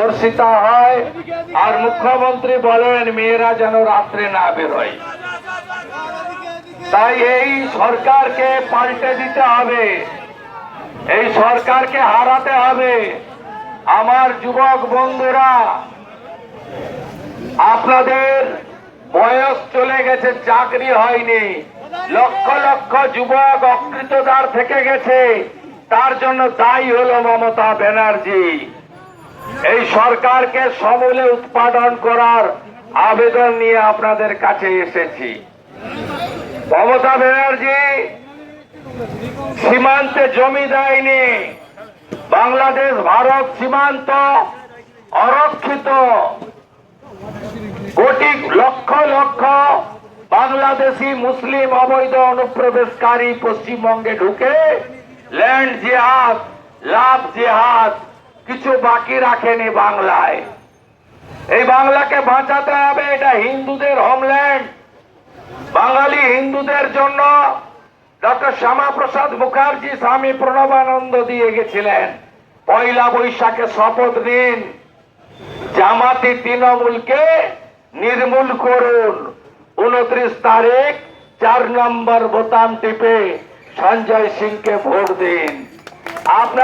ধর্ষিতা হয়, আর মুখ্যমন্ত্রী বলেন মেয়েরা যেন রাত্রে না বেরোয়। তাই এই সরকারকে পাল্টে দিতে হবে, এই সরকারকে হারাতে হবে। আমার যুবক বন্ধুরা, আপনাদের বয়স চলে গেছে, চাকরি হয়নি, লক্ষ লক্ষ যুবক অকৃতদার থেকে গেছে, তার জন্য দায়ী হলো মমতা ব্যানার্জি। এই সরকারকে সমূলে উৎপাদন করার আবেদন নিয়ে আপনাদের কাছে এসেছি। মমতা ব্যানার্জি সীমান্তে জমি দেয়নি, বাংলাদেশ ভারত সীমান্ত অরক্ষিত, কোটি লক্ষ লক্ষ বাংলাদেশি মুসলিম অবৈধ অনুপ্রবেশকারী পশ্চিমবঙ্গে ঢুকে ল্যান্ড জিহাদ, লাভ জিহাদ কিছু বাকি রাখেনি বাংলায়। এই বাংলাকে বাঁচাতে হবে, এটা হিন্দুদের হোমল্যান্ড। বাঙালি হিন্দুদের জন্য ডক্টর শ্যামাপ্রসাদ মুখার্জি স্বামী প্রণবানন্দ দিয়ে গেছিলেন, পয়লা বৈশাখে শপথ নিন, জামাতি তৃণমূলকে নির্মূল করুন, 29 তারিখ 4 নম্বর বোতাম টিপে সঞ্জয় সিংকে ভোট দিন। আপনার